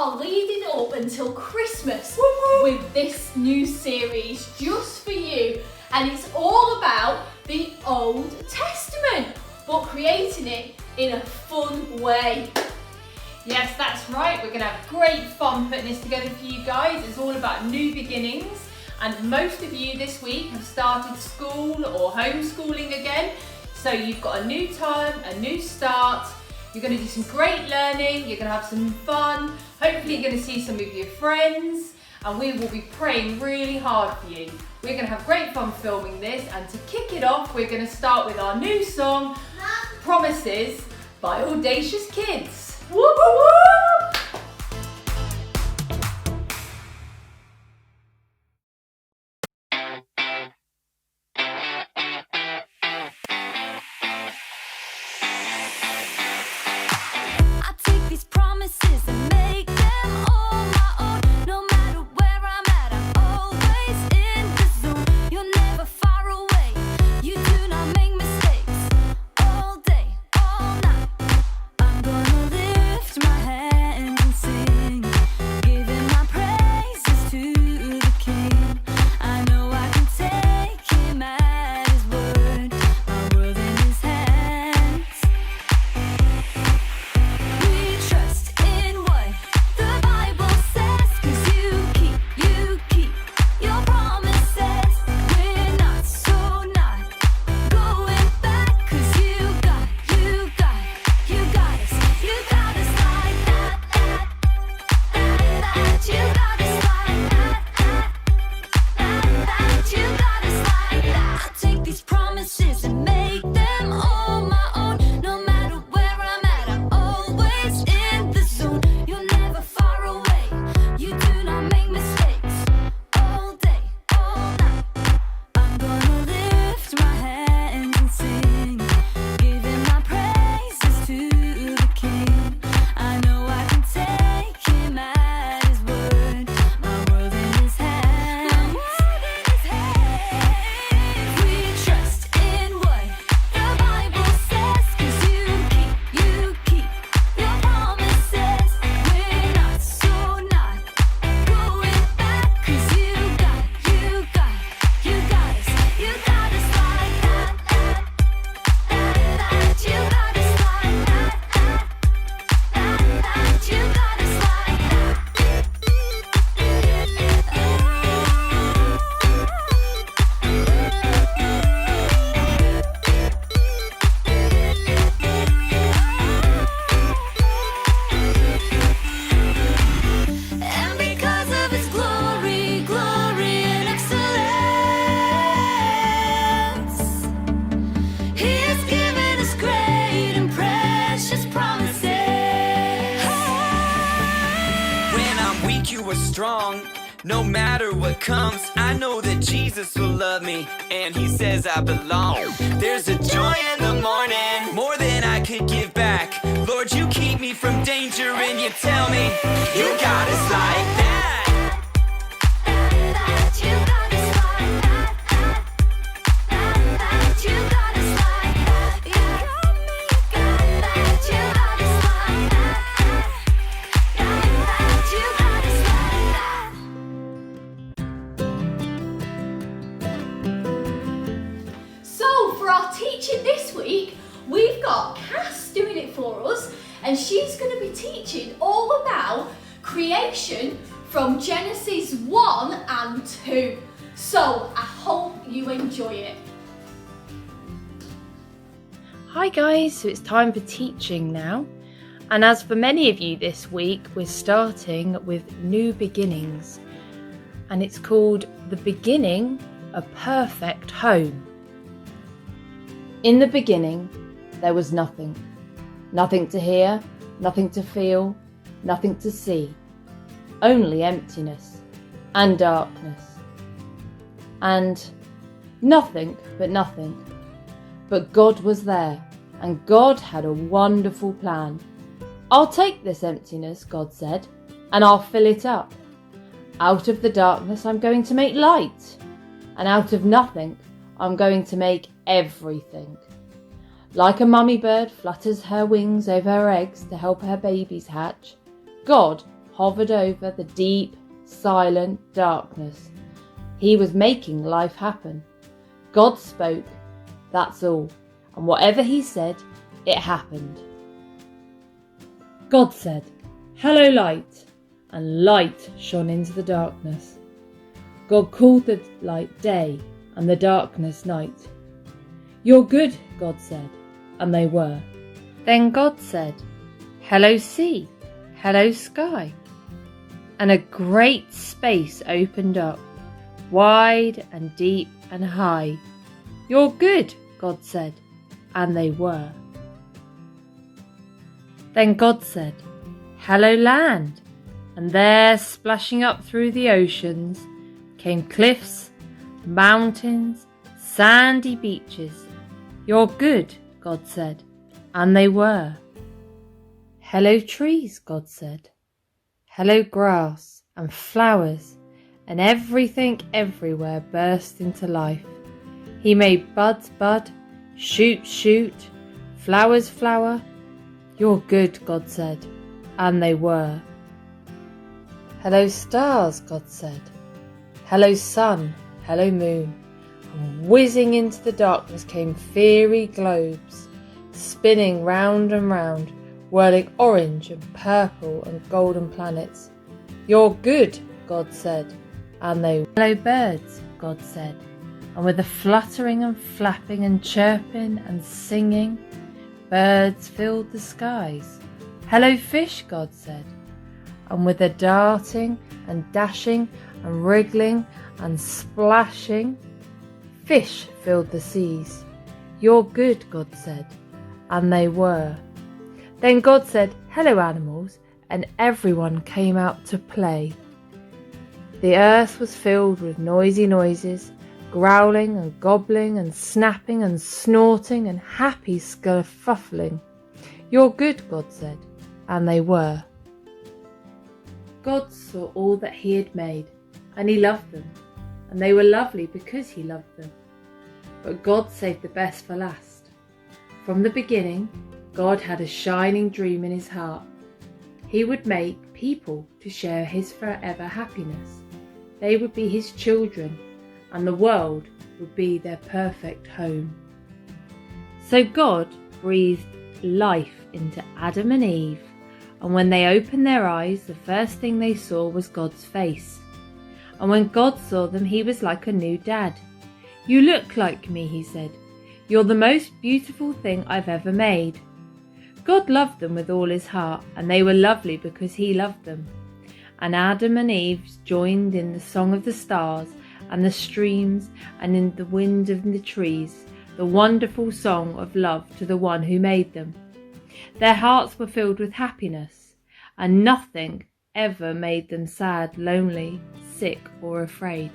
are leading up until Christmas with this new series just for you. And it's all about the Old Testament, but creating it in a fun way. Yes, that's right. We're going to have great fun putting this together for you guys. It's all about new beginnings. And most of you this week have started school or homeschooling again. So you've got a new time, a new start. You're going to do some great learning. You're going to have some fun. Hopefully you're going to see some of your friends. And we will be praying really hard for you. We're going to have great fun filming this. And to kick it off, we're going to start with our new song, Promises by Audacious Kids. Whoop, whoop, whoop. Strong, no matter what comes. I know that Jesus will love me, and he says I belong. There's a joy in the morning, more than I could give back. Lord, you keep me from danger, and you tell me you got us like that. Teaching this week, we've got Cass doing it for us, and she's going to be teaching all about creation from Genesis 1 and 2. So I hope you enjoy it. Hi guys, so it's time for teaching now. And as for many of you this week, we're starting with New Beginnings. And it's called The Beginning, A Perfect Home. In the beginning, there was nothing. Nothing to hear, nothing to feel, nothing to see. Only emptiness and darkness. And nothing but nothing. But God was there, and God had a wonderful plan. I'll take this emptiness, God said, and I'll fill it up. Out of the darkness, I'm going to make light. And out of nothing, I'm going to make everything. Like a mummy bird flutters her wings over her eggs to help her babies hatch, God hovered over the deep, silent darkness. He was making life happen. God spoke, that's all, and whatever he said, it happened. God said, "Hello, light," and light shone into the darkness. God called the light day and the darkness night. "You're good," God said, and they were. Then God said, "Hello, sea, hello, sky," and a great space opened up, wide and deep and high. "You're good," God said, and they were. Then God said, "Hello, land," and there, splashing up through the oceans, came cliffs, mountains, sandy beaches. "You're good," God said, and they were. "Hello, trees," God said. "Hello, grass and flowers," and everything everywhere burst into life. He made buds bud, shoots shoot, flowers flower. "You're good," God said, and they were. "Hello, stars," God said. "Hello, sun, hello, moon," and whizzing into the darkness came fiery globes, spinning round and round, whirling orange and purple and golden planets. "You're good," God said, and they were. "Hello, birds," God said, and with a fluttering and flapping and chirping and singing, birds filled the skies. "Hello, fish," God said, and with a darting and dashing and wriggling and splashing, fish filled the seas. "You're good," God said, and they were. Then God said, "Hello, animals," and everyone came out to play. The earth was filled with noisy noises, growling and gobbling and snapping and snorting and happy scuffling. "You're good," God said, and they were. God saw all that he had made, and he loved them, and they were lovely because he loved them. But God saved the best for last. From the beginning, God had a shining dream in his heart. He would make people to share his forever happiness. They would be his children, and the world would be their perfect home. So God breathed life into Adam and Eve, and when they opened their eyes, the first thing they saw was God's face. And when God saw them, he was like a new dad. "You look like me," he said. "You're the most beautiful thing I've ever made." God loved them with all his heart, and they were lovely because he loved them. And Adam and Eve joined in the song of the stars and the streams and in the wind of the trees, the wonderful song of love to the one who made them. Their hearts were filled with happiness, and nothing ever made them sad, lonely, sick or afraid.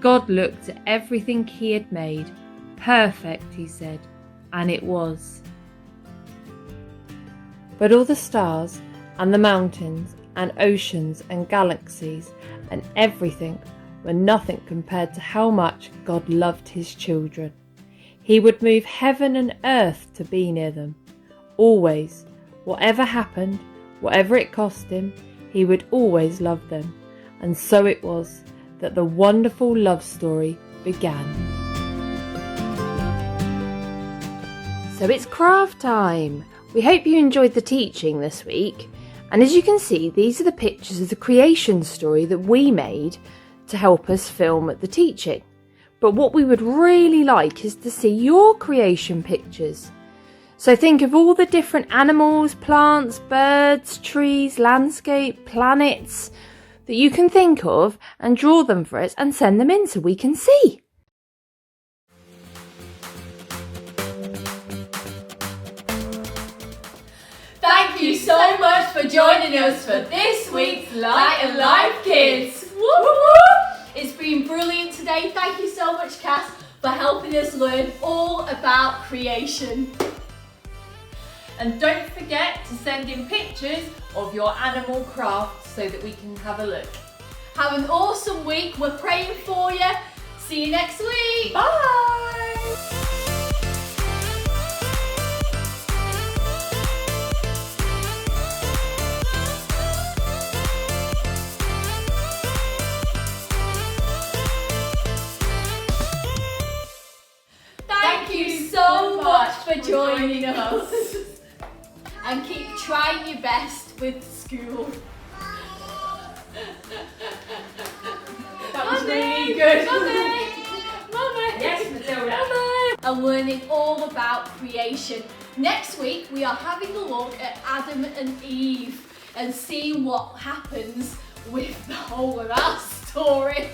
God looked at everything he had made. Perfect, he said, and it was. But all the stars and the mountains and oceans and galaxies and everything were nothing compared to how much God loved his children. He would move heaven and earth to be near them. Always, whatever happened, whatever it cost him, he would always love them. And so it was that the wonderful love story began. So it's craft time. We hope you enjoyed the teaching this week. And as you can see, these are the pictures of the creation story that we made to help us film the teaching. But what we would really like is to see your creation pictures. So think of all the different animals, plants, birds, trees, landscape, planets that you can think of and draw them for us and send them in so we can see. Thank you so much for joining us for this week's Light and Life Kids. Woo-hoo! It's been brilliant today. Thank you so much, Cass, for helping us learn all about creation. And don't forget to send in pictures of your animal crafts so that we can have a look. Have an awesome week. We're praying for you. See you next week. Bye! joining us. And keep trying your best with school. That was really good. Mummy. Yes, Matilda. Mummy. And learning all about creation. Next week we are having a look at Adam and Eve and seeing what happens with the whole of our story.